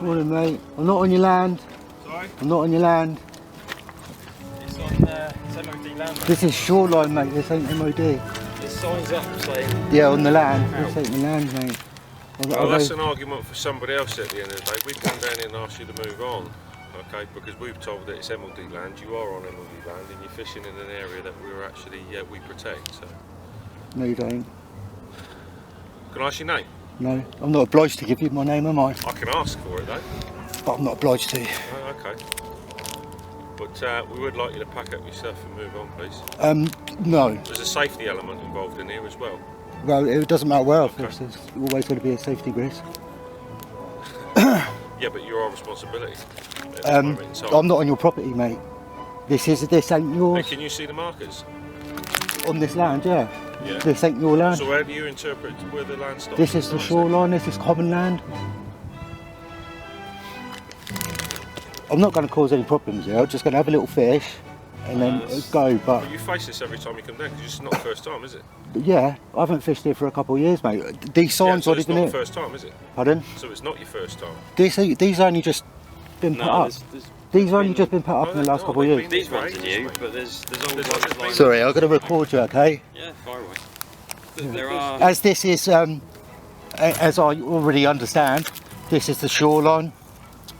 Morning, mate. I'm not on your land. Sorry? I'm not on your land. It's on it's MOD land. This is shoreline, mate. This ain't MOD. There's signs up saying... Yeah, on the land. This ain't the land, mate. Well, that's an argument for somebody else at the end of the day. We'd come down here and ask you to move on, okay? Because we've told that it's MLD land, you are on MLD land, and you're fishing in an area that we're actually, we protect, so... No, you don't. Can I ask your name? No, I'm not obliged to give you my name, am I? I can ask for it, though. But I'm not obliged to. Oh, okay. But we would like you to pack up your stuff and move on, please. No. There's a safety element involved in here as well. Well, it doesn't matter where I Okay. fish. There's always going to be a safety risk. Yeah, but you're our responsibility. at this moment in time. I'm not on your property, mate. This ain't yours. Hey, can you see the markers? On this land, yeah. Yeah. This ain't your land. So how do you interpret where the land stops? This is the shoreline. This is common land. I'm not going to cause any problems here. I'm just going to have a little fish and then go. But you face this every time you come down because it's not the first time, is it? yeah, I haven't fished here for a couple of years, mate. These signs so already it's been not here. the first time, is it? Pardon? So it's not your first time. These only just been put up. These only just been put up in the last couple of years. These ones are new, but there's old ones like... Sorry, I'm going to record you, okay? Yeah, fire away. But there are... As this is, as I already understand, this is the shoreline.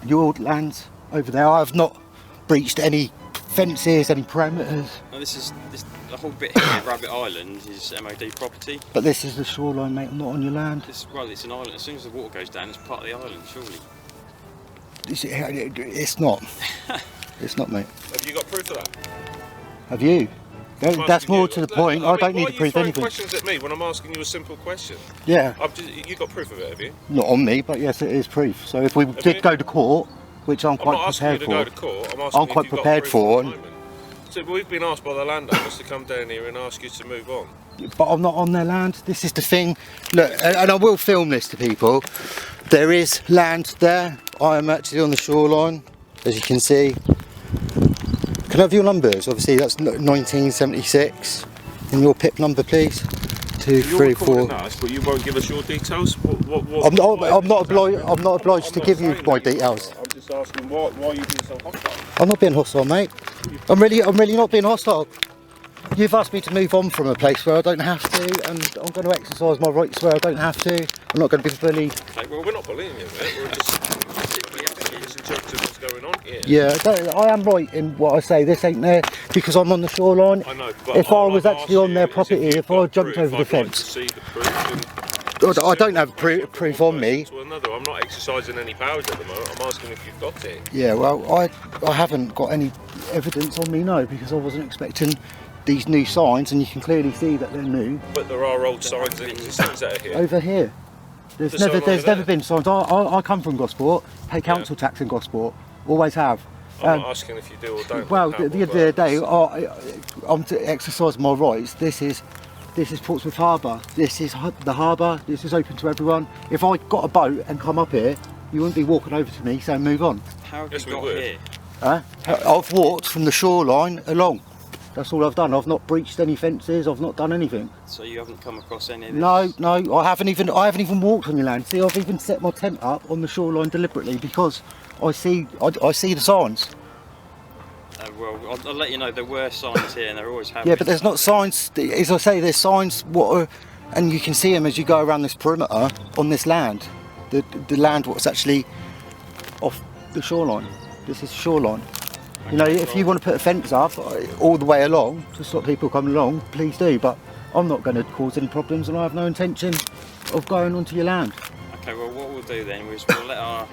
Your land's over there. I have not breached any fences, any parameters. No, the whole bit here, Rabbit Island, is MOD property. But this is the shoreline, mate. I'm not on your land. Well, it's an island. As soon as the water goes down, it's part of the island, surely. It's not. It's not, mate. Have you got proof of that? Have you? That's more to the point. I don't need to prove anything. Why are you throwing questions at me when I'm asking you a simple question? Yeah. You got proof of it, have you? Not on me, but yes, it is proof. So if we did go to court, which I'm quite prepared for. I'm not asking you to go to court. I'm asking I'm quite if you've prepared got proof for. at the moment. So we've been asked by the landowners to come down here and ask you to move on. But I'm not on their land. This is the thing. Look, and I will film this to people. There is land there. I am actually on the shoreline, as you can see. Can I have your numbers? Obviously, that's 1976. And your PIP number, please. 2, 3, 4. Us, but you won't give us your details. I'm not obliged to give you my details. I'm just asking why are you being so hostile? I'm not being hostile, mate. I'm really not being hostile. You've asked me to move on from a place where I don't have to, and I'm going to exercise my rights where I don't have to. I'm not going to be bullied. Okay, well, we're not bullying you, mate. We're just interpreting what's going on here. Yeah, I am right in what I say. This ain't there because I'm on the shoreline. I know, but if I was actually on their property, if I jumped over the fence, I don't have proof on me. I'm not exercising any powers at the moment. I'm asking if you've got it. Yeah, well, I haven't got any evidence on me, no, because I wasn't expecting these new signs, and you can clearly see that they're new. But there are old signs in existence out here. Over here. There's never been signs. I come from Gosport, pay council tax in Gosport, always have. I'm not asking if you do or don't. Well, the other day, I'm to exercise my rights. This is Portsmouth Harbour. This is the harbour. This is open to everyone. If I got a boat and come up here, you wouldn't be walking over to me saying move on. How have you got here? I've walked from the shoreline along. That's all I've done. I've not breached any fences. I've not done anything. So you haven't come across any of this? No, I haven't even walked on your land. See, I've even set my tent up on the shoreline deliberately because I see the signs. Well, I'll let you know there were signs here, and there always have been. Yeah, but there's not signs. As I say, there's signs. And you can see them as you go around this perimeter on this land. The land what's actually off the shoreline. This is shoreline. You know, if you want to put a fence up all the way along to stop people coming along, please do. But I'm not going to cause any problems, and I have no intention of going onto your land. Okay, well, what we'll do then is we'll let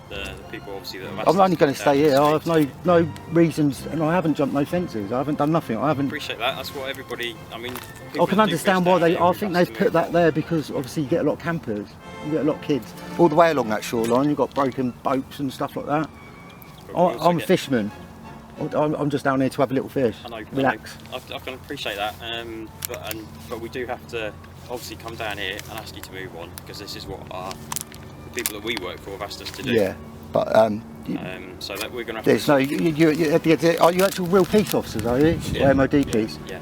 the people obviously that have I'm only going to stay here. I have no reasons, and I haven't jumped no fences. I haven't done nothing. I haven't. Appreciate that. That's what everybody. I mean, I can understand why they. I think they've put that there because obviously you get a lot of campers, you get a lot of kids all the way along that shoreline. You've got broken boats and stuff like that. I'm a fisherman. I'm just down here to have a little fish. I know, relax. I can appreciate that, but we do have to obviously come down here and ask you to move on because this is what the people that we work for have asked us to do. Yeah, but so that we're going to have there's to... are you actual real police officers, are you? Yeah. MOD police? Yeah.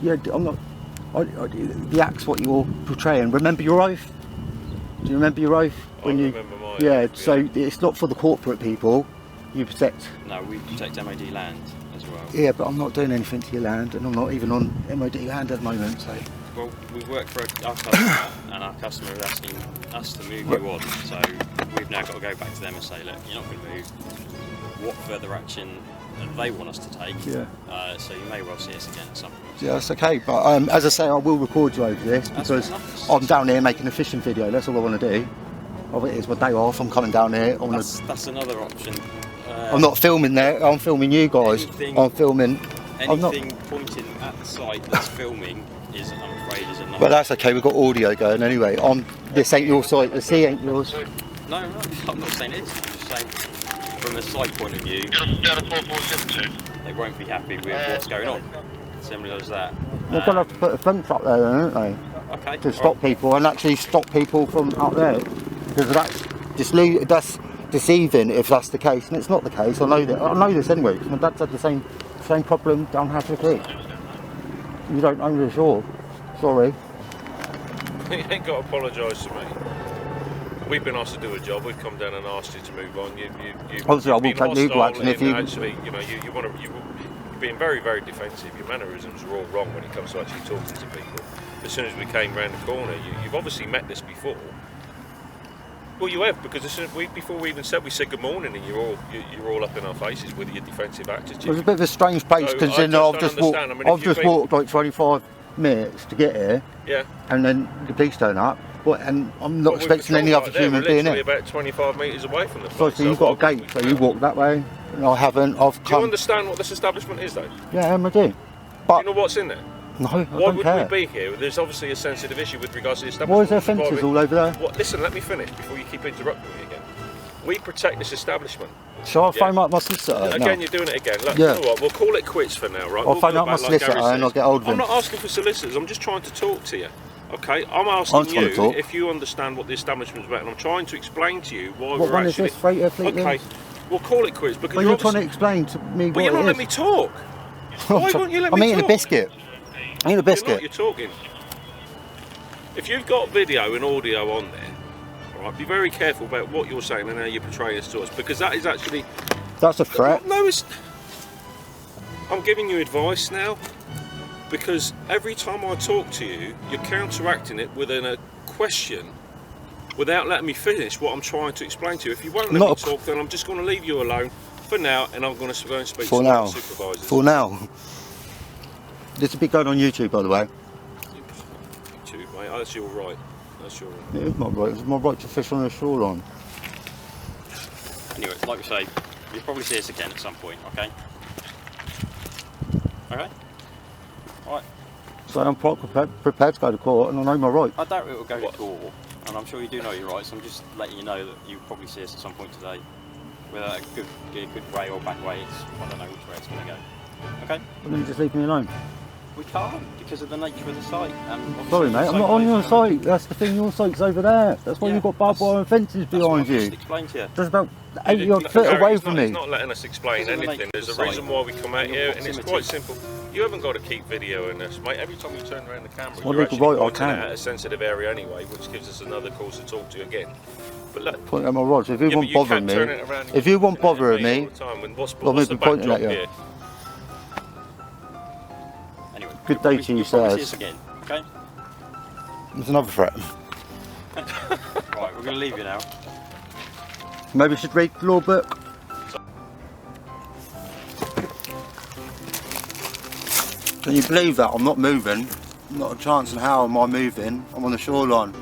Yeah, I'm not... the act's what you're portraying. Remember your oath? Do you remember your oath? I remember my my Yeah, area. so it's not for the corporate people. You protect. No, we protect MOD land as well. Yeah, but I'm not doing anything to your land, and I'm not even on MOD land at the moment. So Well, we work for our customer, and our customer is asking us to move you on. So we've now got to go back to them and say, look, you're not going to move. What further action they want us to take? Yeah. So you may well see us again at some point. yeah, that's okay. But as I say, I will record you over this That's because fair enough. I'm down here making a fishing video. That's all I want to do. It's my day off. I'm coming down here. That's another option. I'm not filming there. I'm filming you guys. I'm filming. Anything pointing at the site that's filming is, I'm afraid, is a no. But that's okay. We've got audio going anyway. This ain't your site. The sea ain't yours. No, I'm not saying it is. I'm just saying, from a site point of view, they won't be happy with what's going on. Similar as that. They're gonna have to put a fence up there, aren't they? Okay. To stop people and actually stop people from up there, because that's deceiving if that's the case, and it's not the case. I know this anyway, because my dad's had the same problem down Harbour Creek. You don't own the shore. Sorry. You ain't got to apologise to me. We've been asked to do a job. We've come down and asked you to move on. Obviously, I will take legal action if you. Actually, you want to. You're being very, very defensive. Your mannerisms are all wrong when it comes to actually talking to people. As soon as we came round the corner, you've obviously met this before. Well, you have, because before we even said, we said good morning, and you're all up in our faces with your defensive attitude. It was a bit of a strange place because I've just walked like 25 minutes to get here. Yeah. And then the police turn up. And I'm not expecting any other human being in. We're about 25 metres away from the place. So you've got a gate, so you walk that way. And I haven't. I've come. Do you understand what this establishment is, though? Yeah, I do. But do you know what's in there? No, I Why don't would care. we be here? There's obviously a sensitive issue with regards to the establishment. Why is there fences all over there? Listen, let me finish before you keep interrupting me again. We protect this establishment. Shall I phone up my solicitor? Again, you're doing it again. Look, Yeah. you know what? We'll call it quits for now, right? I'll phone up my solicitor and I'll get hold of him. I'm not asking for solicitors. I'm just trying to talk to you. Okay, I'm asking you if you understand what the establishment's about, and I'm trying to explain to you why what we're one actually. Is this, Freighter Fleet okay, Links? we'll call it quits because you're trying to explain to me what But you're not letting me talk. Why won't you let me talk? I'm eating a biscuit. I'm eating a biscuit. You're talking. If you've got video and audio on there, all right, be very careful about what you're saying and how you portray this to us, because that is actually. That's a threat. No, it's. I'm giving you advice now, because every time I talk to you, you're counteracting it with a question without letting me finish what I'm trying to explain to you. If you won't let me talk, then I'm just going to leave you alone for now, and I'm going to go and speak to my supervisors. For now. This will be going on YouTube, by the way. YouTube, mate. Oh, that's your right. That's your right. It is my right. It's my right to fish on the shoreline. Anyway, like we say, you'll probably see us again at some point, okay? Okay? Alright. So I'm prepared to go to court, and I know my rights. I doubt it will go to court, and I'm sure you do know your rights. I'm just letting you know that you'll probably see us at some point today. Whether a good way or bad way, I don't know which way it's going to go. Okay? Well, then you just leave me alone. We can't, because of the nature of the site. Sorry mate, I'm not on your site. That's the thing, your site's over there. That's why you've got barbed wire and fences behind you. Just explained to you. Just about 80 odd foot away from me. He's not letting us explain anything. There's a reason why we come out here, and it's quite simple. You haven't got to keep videoing this, mate. Every time you turn around the camera, you're actually pointing at a sensitive area anyway, which gives us another cause to talk to you again. But look, point at my rods. If you want bothering me, if you want bothering me, I'll be pointing at you. Anyway, good day to you, sirs. Again, okay? There's another threat. Right, we're going to leave you now. Maybe we should read the law book. Can you believe that? I'm not moving. Not a chance in how am I moving. I'm on the shoreline.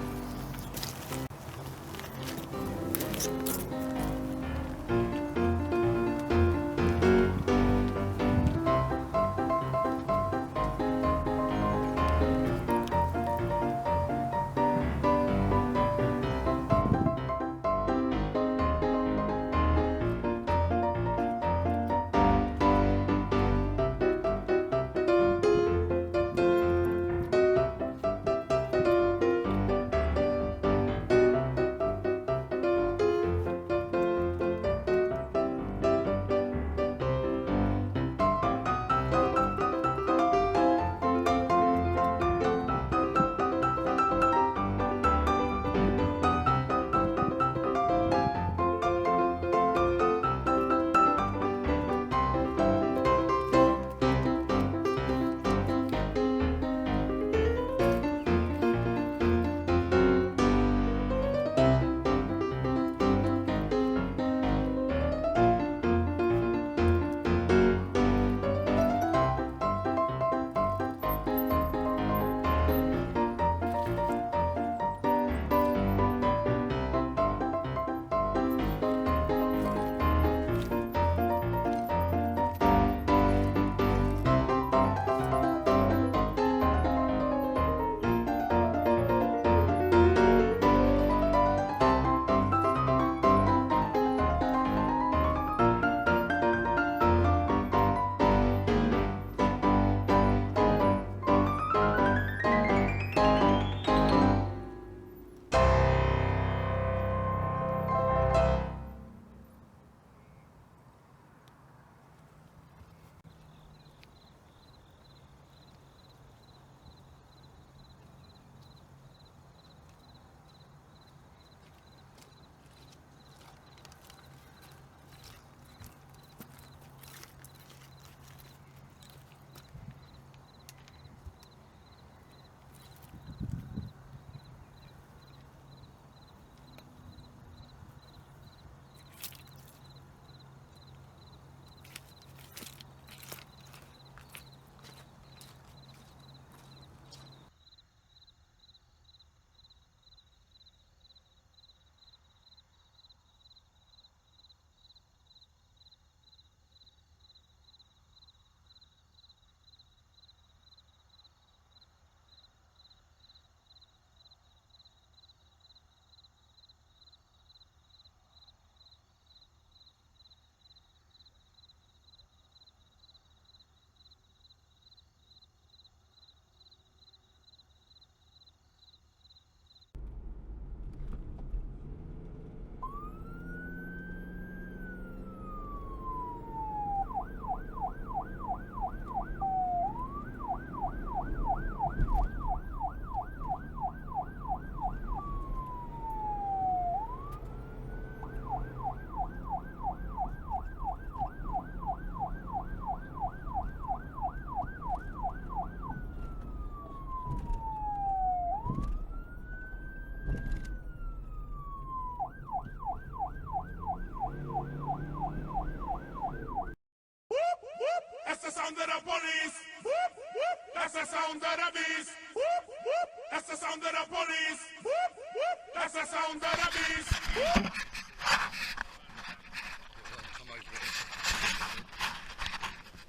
the sound of the beast. Whoop, whoop. That's the sound of the police. Whoop, whoop. That's the sound of the beast. Whoop.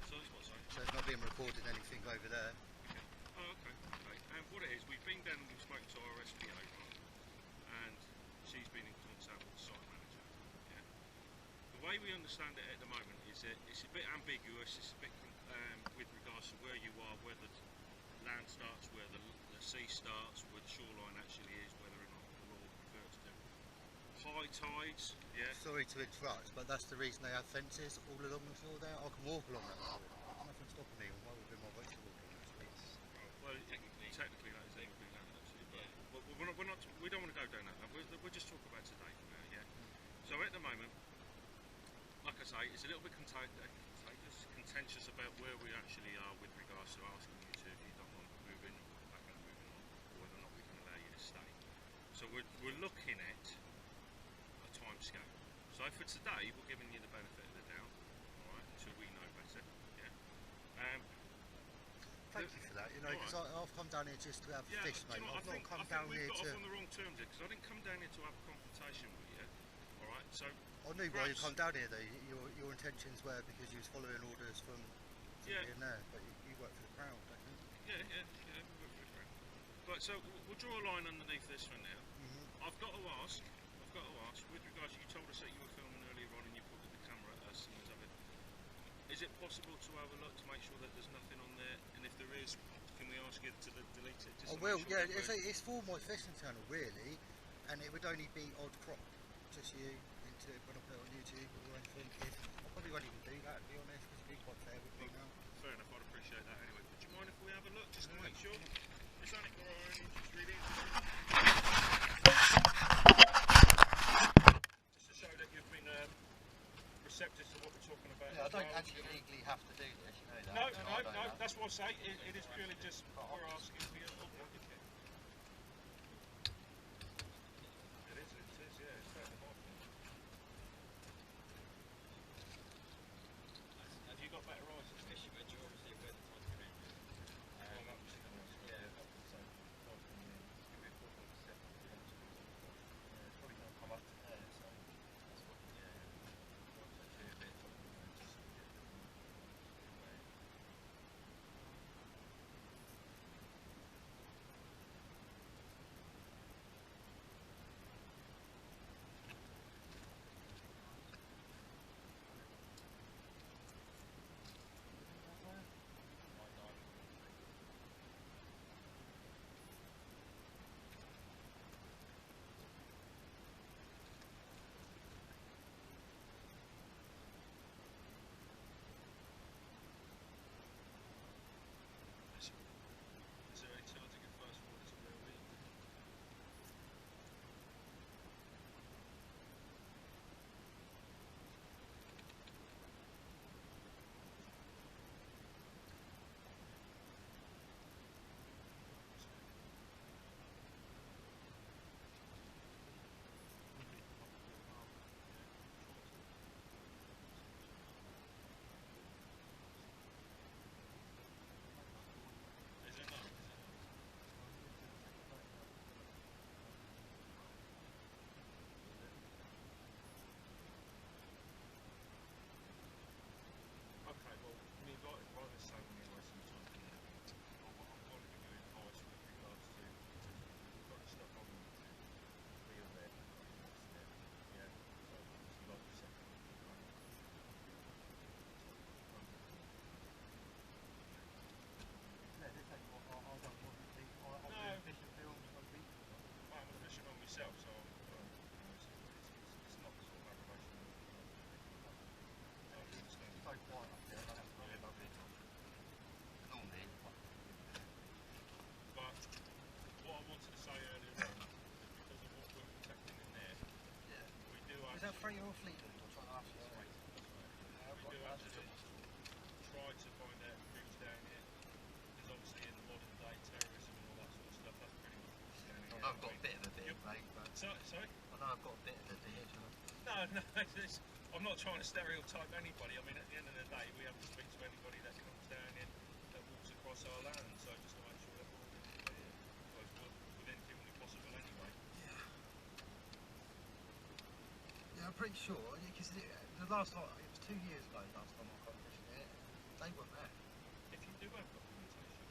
So it's not being recorded anything over there. Oh, okay. And what it is, we've been down and we've spoken to our SPO, and she's been in contact with the site manager. Yeah. The way we understand it at the moment is that it's a bit ambiguous. It's a bit with regards to where you are, where the land starts, where the sea starts, where the shoreline actually is, whether or not the law refers to high tides. Yeah. Sorry to interrupt, but that's the reason they have fences all along the shore there. I can walk along that shore. Nothing stopping me. Why would be my right to walk along that street? Well, technically that is MLB land actually, but we don't want to go down that road. We'll just talk about today for now, yeah? So at the moment, like I say, it's a little bit contentious about where we actually are with regards to asking you to, if you don't want to move in, back and moving on, or whether or not we can allow you to stay. So we're looking at a time scale. So for today, we're giving you the benefit of the doubt, alright, until we know better, yeah? Thank you for that, you know, because I've come down here just to have fish, mate. I've not come down here to... I think we've got off on the wrong terms here, because I didn't come down here to have a confrontation with you, alright? So I knew why you come down here though. Your intentions were because you was following orders from in there, but you work for the Crown, don't you? Yeah, we work for the Crown. But so we'll draw a line underneath this for now. I've got to ask, with regards, you told us that you were filming earlier on and you put the camera at us and was having. Is it possible to have a look to make sure that there's nothing on there? And if there is, can we ask you to delete it? I will, yeah. It's for my fishing channel, really, and it would only be odd crop, just you. When I put it on YouTube or anything, I probably won't even do that, to be honest, because you've been quite fair with me now. Fair enough, I'd appreciate that anyway. Would you mind if we have a look, just to make sure? It's only for our own interest, really. Just to show that you've been receptive to what we're talking about. Yeah, I don't actually legally have to do this, you know that. No, that's what I say. It is purely just we're asking for your opinion. It is, yeah, it's fair enough. Have you got better eyes as fishing, but you're obviously aware the tide's coming in? Yeah. Probably going to come up to there, so that's what, Is there any chance to get fast forward to where we are? Is it not? Okay, well, me like by the same anyway sometimes. I'm going to give you advice with regards to we've got the stuff on the reel there, yeah. So obviously like you said, I'm a fisherman myself, so it's not the sort of aggravation. But what I wanted to say earlier on, because of what we're protecting in there, we do Is that actually, free or Fleetwood? I'm trying to ask you. we do actually try to find out who's down here, because obviously in the modern day terrorism and all that sort of stuff, that's pretty much what's down here. I've got a bit of a beard, mate, but... Sorry? I know I've got a bit of a beard, you know. No, I'm not trying to stereotype anybody. I mean, at the end of the day, we have to speak to anybody that comes down in, that walks across across our land, so just to make sure that we're all clear. Within humanly possible anyway. Yeah, I'm pretty sure, because the last time, it was 2 years ago, last time I competition it, they weren't there. If you do have documentation,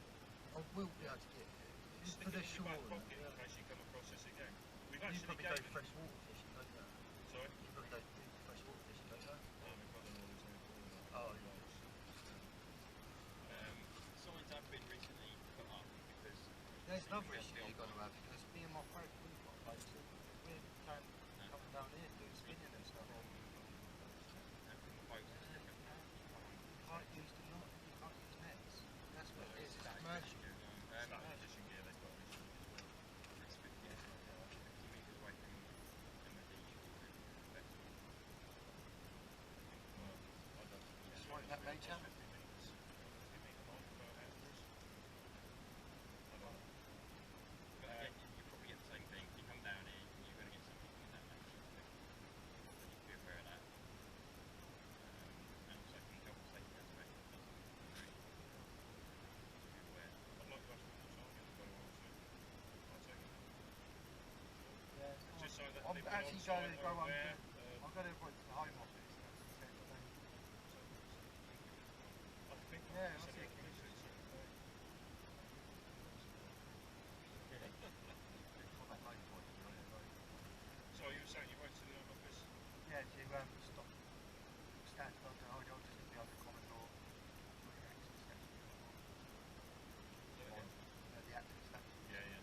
I will be able to get it. It's stick for it the in shore. your back pocket in case you come across this again. We've You actually probably go given... freshwater fishing, don't you? Sorry? You probably go freshwater fishing, don't you? No, my brother-in-law lives in Cornwall. Oh, yeah. Signs have been recently put up because There's another we have issue the you've got to odd have, because me and my friend, we've got boats, we're coming down here doing spinning and stuff. from the boats it's different. You can't use the knot, you can't use nets. That's what it is, it's commercial. Static fishing gear they've got issues as well. It's 50 metres away from MOD vessel. Well, I don't think It's like that nature. 50 metres. 50 metre line for boat anglers. I don't know. But again, you probably get the same thing. You come down here, you're going to get something in that nature. So you need to be aware of that. And also from the health and safety aspect, it doesn't really be aware. I'd like to ask one more time if you've got to answer it. I'll take it. Yeah, Just so that I'm people actually on site going to are go aware, I'm going to avoid the home office. I think Yeah, I'll I'll send see you it. a commission soon. So you were saying you went to the home office? Yeah, to stop stand on the hold on, just to be under common law. The active statute. Yeah.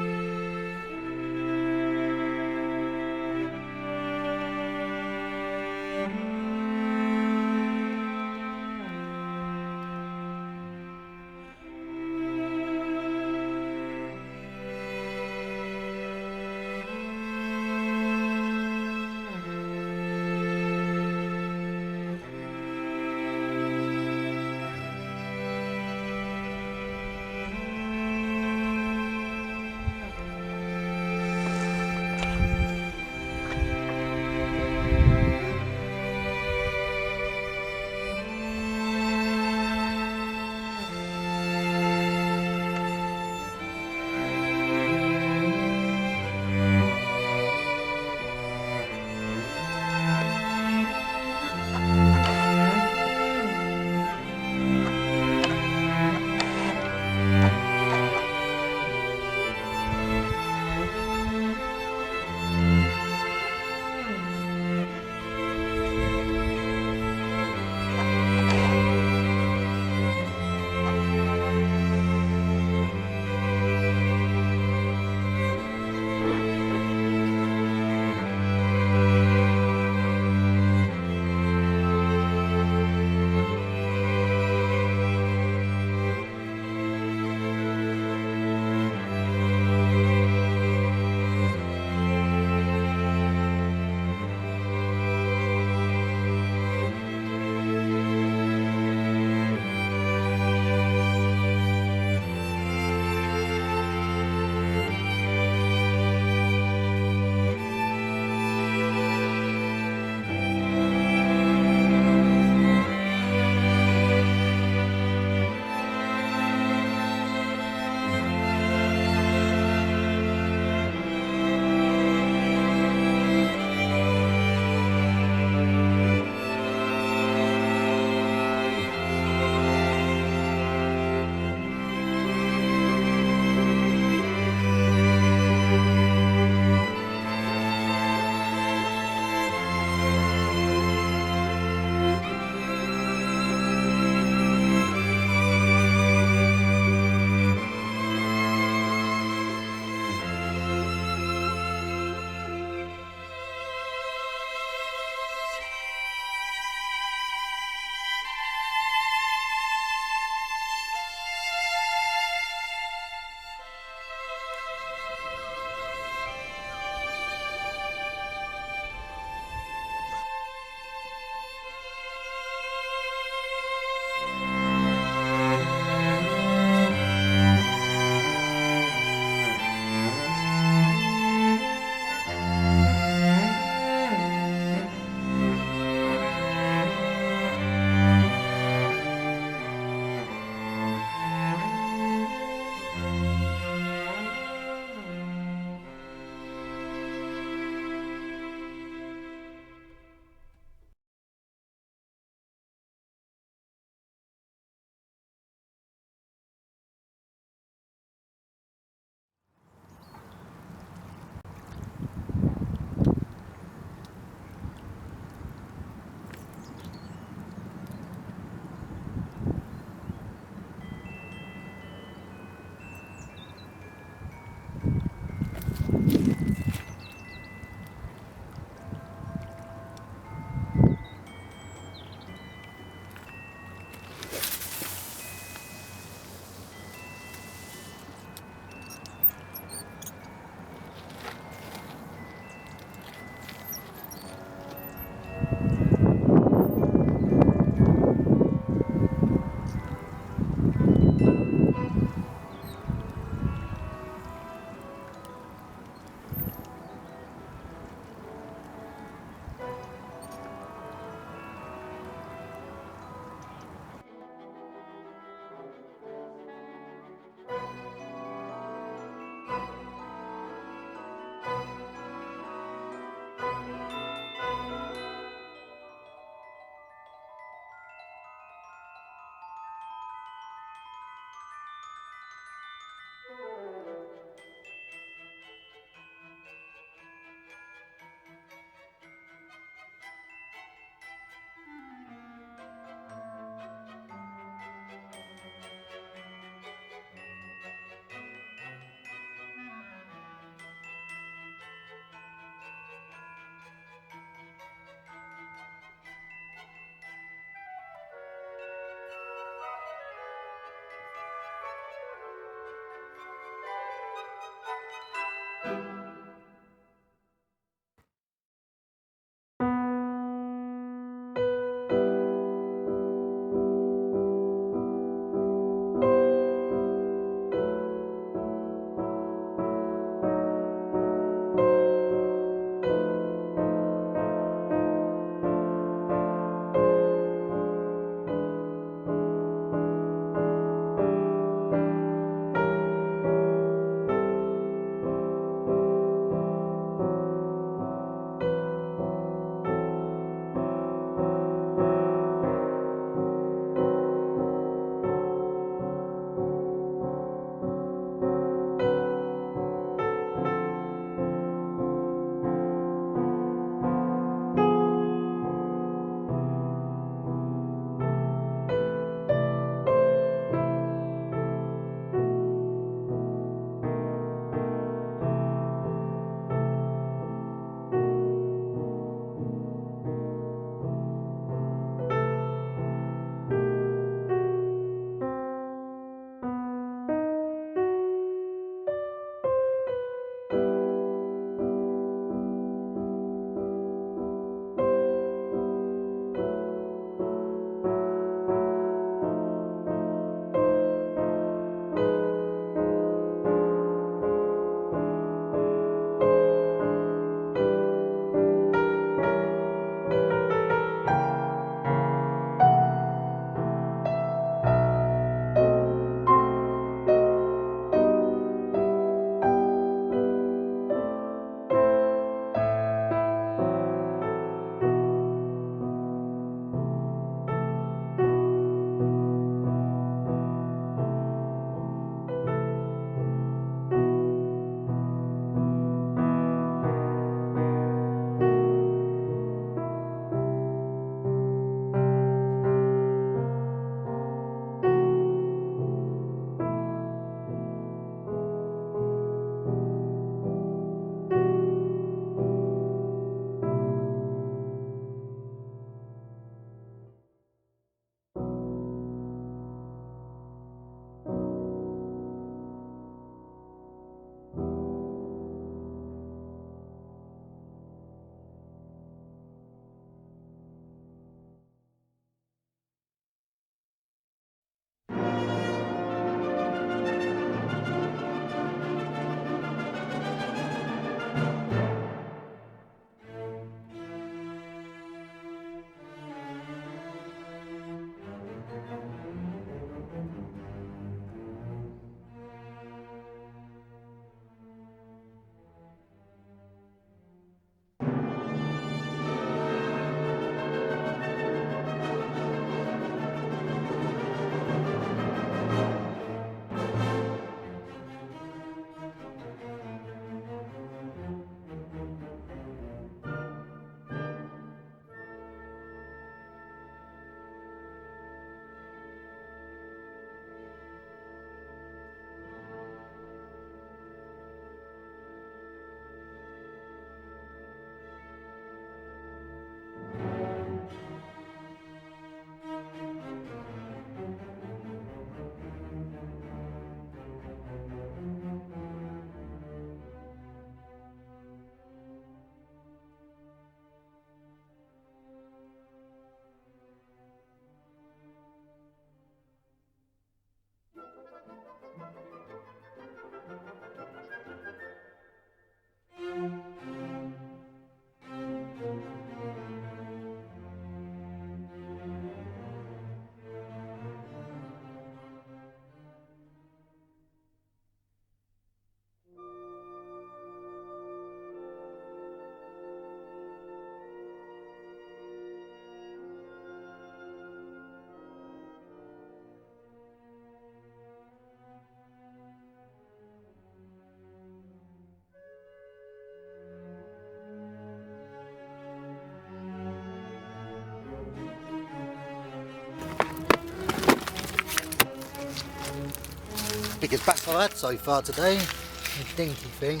biggest bass I've had so far today. A dinky thing.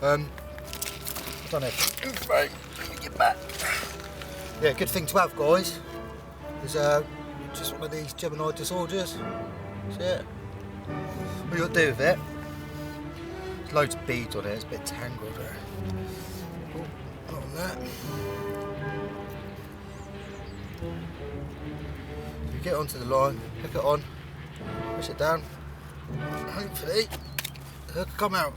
I don't know. Right, let me get back. Yeah, good thing to have, guys. Is just one of these Gemini disorgers. That's it. What you got to do with it? There's loads of beads on it. It's a bit tangled there. Oh, not on that. You get onto the line, hook it on, push it down. Hopefully, the hook will come out.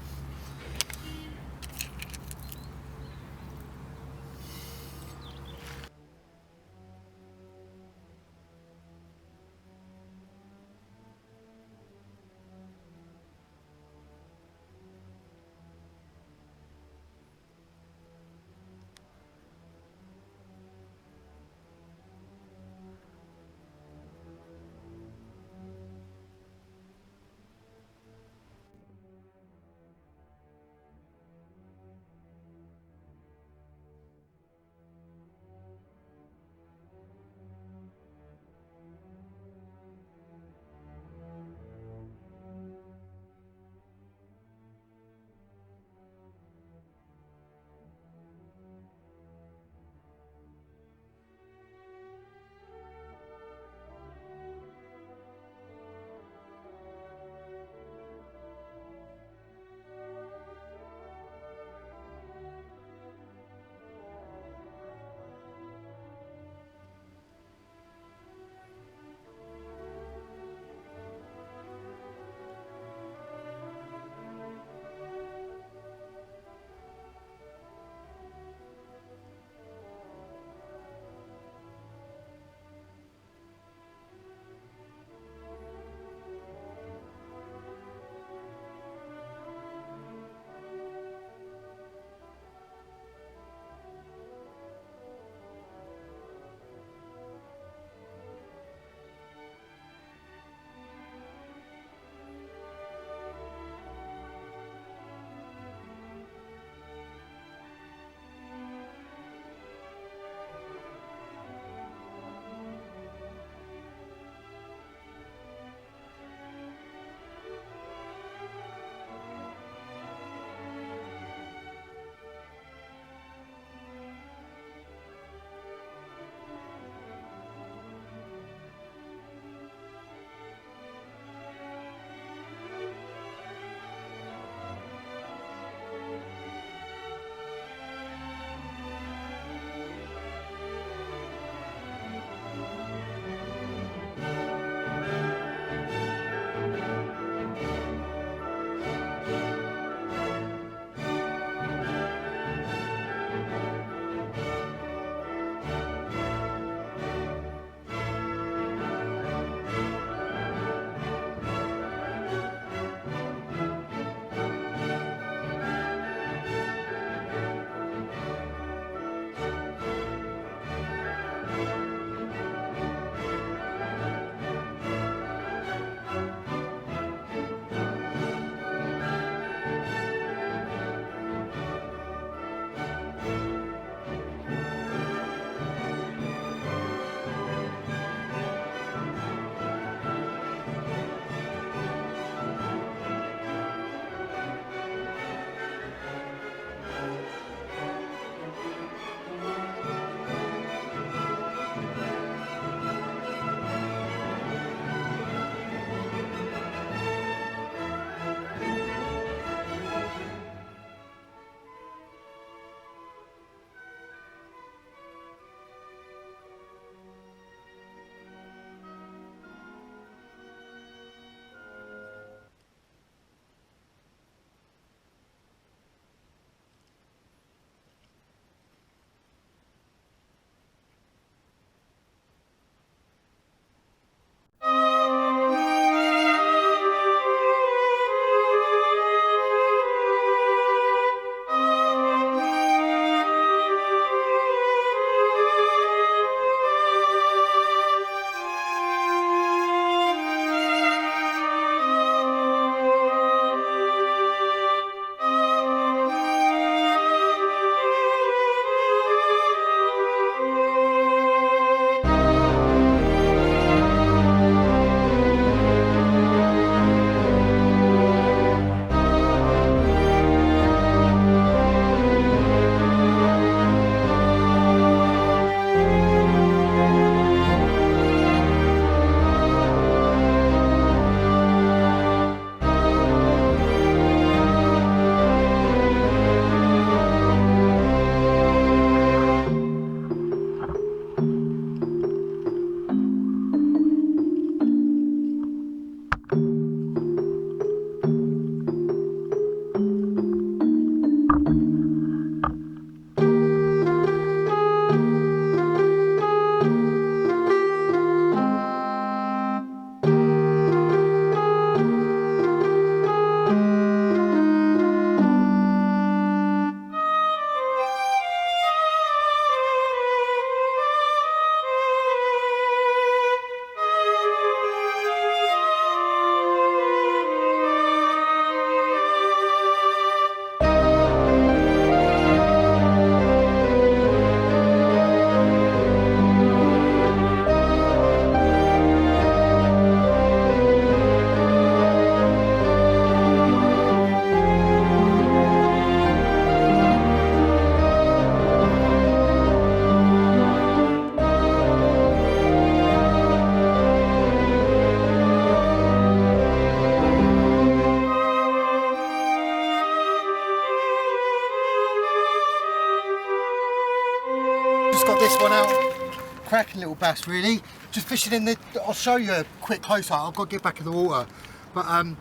cracking little bass really. Just fishing in the, I'll show you a quick close up, I've got to get back in the water. But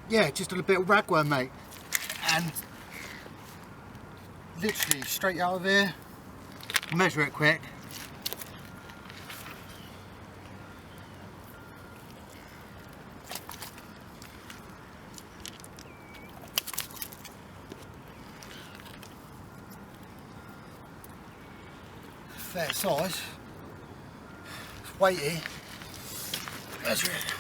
yeah, just a bit of ragworm, mate. And literally straight out of here, measure it quick. Fair size, it's weighty, measure it.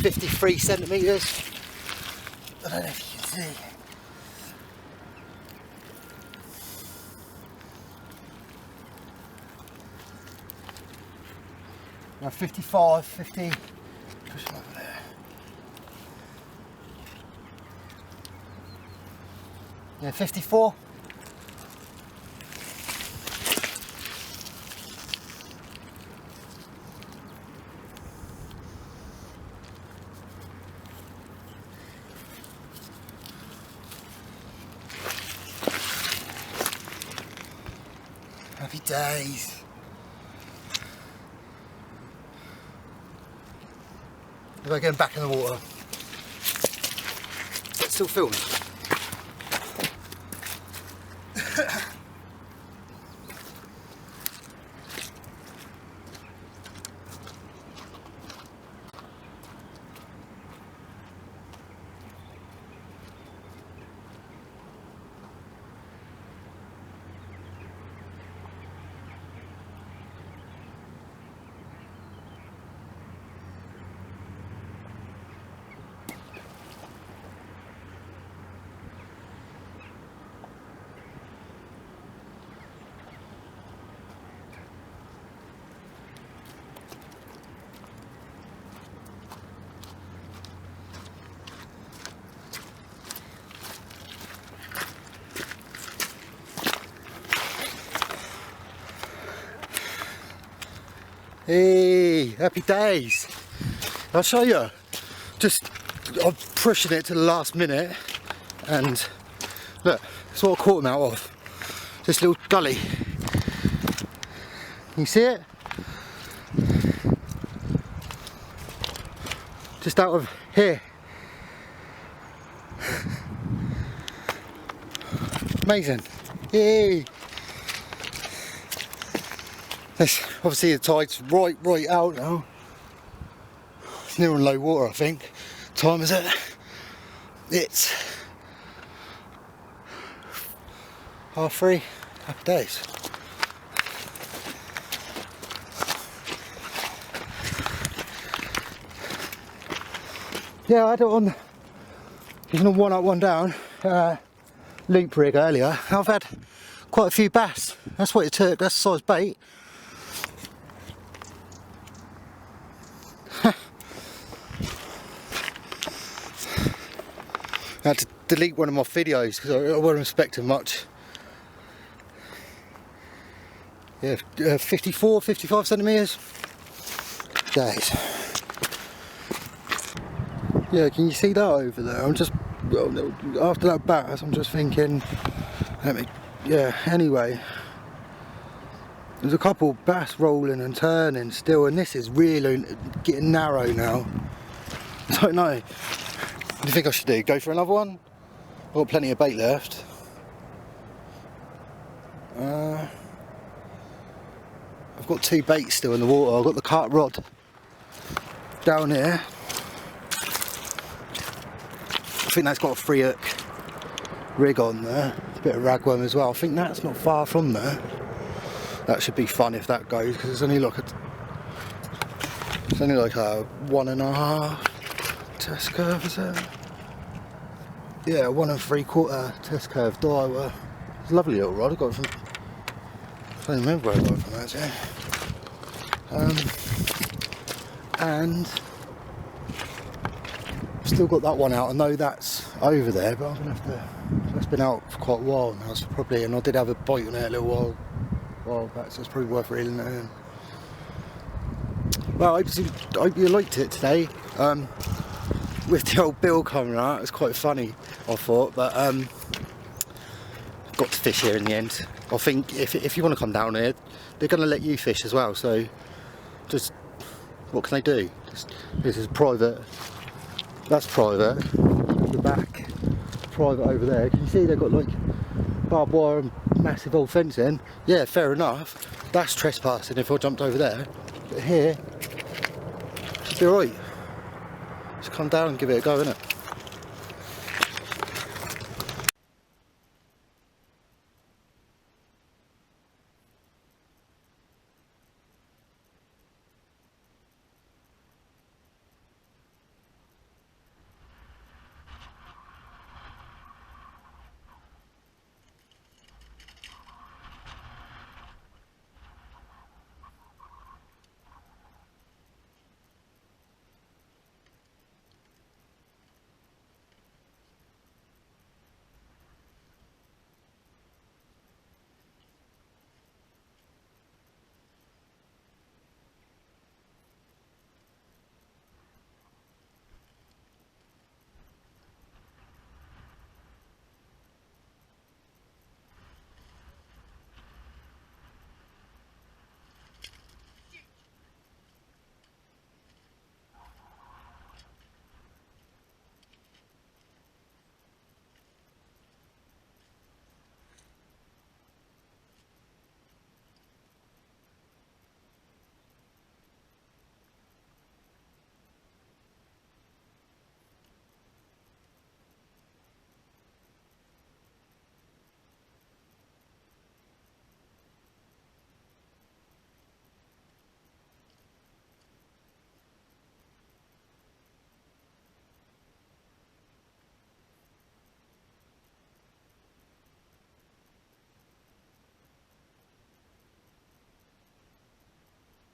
.53 centimetres. I don't know if you can see. Now 55, 50, push it over there. Yeah, 54. Happy days. We're getting back in the water. It's still filming. Hey, happy days. I'll show you. Just, I'm pushing it to the last minute, and look, that's what I caught him out of. This little gully. Can you see it? Just out of here. Amazing. Yay. This, obviously the tide's right out now. It's near on low water, I think. Time is it? It's 3:30. Happy days. Yeah, I had it on even a one up, one down loop rig earlier. I've had quite a few bass. That's what it took. That's the size bait. I had to delete one of my videos because I wasn't expecting much. Yeah, 54, 55 centimetres. Days. Yeah, can you see that over there? I'm just, after that bass, I'm just thinking, yeah, anyway. There's a couple bass rolling and turning still, and this is really getting narrow now. I don't know. What do you think I should do? Go for another one? I've got plenty of bait left. I've got two baits still in the water. I've got the cart rod down here. I think that's got a 3 hook rig on there. A bit of ragworm as well. I think that's not far from there. That should be fun if that goes, because it's only like a 1.5 test curve, is it? Yeah, 1 3/4 test curve diver. It's a lovely little rod. I got it from, I don't remember where I got it from actually. And I've still got that one out. I know that's over there, but I'm gonna have to. That's been out for quite a while now, so probably, and I did have a bite on it a little while back, so it's probably worth reeling it in. Well, I hope you liked it today. With the old bill coming out, it's quite funny, I thought, but got to fish here in the end. I think if you want to come down here, they're going to let you fish as well, so just, what can they do? This is private, that's private, the back, private over there. Can you see they've got like barbed wire and massive old fencing? Yeah, fair enough, that's trespassing if I jumped over there, but here, should be alright. Just come down and give it a go, innit?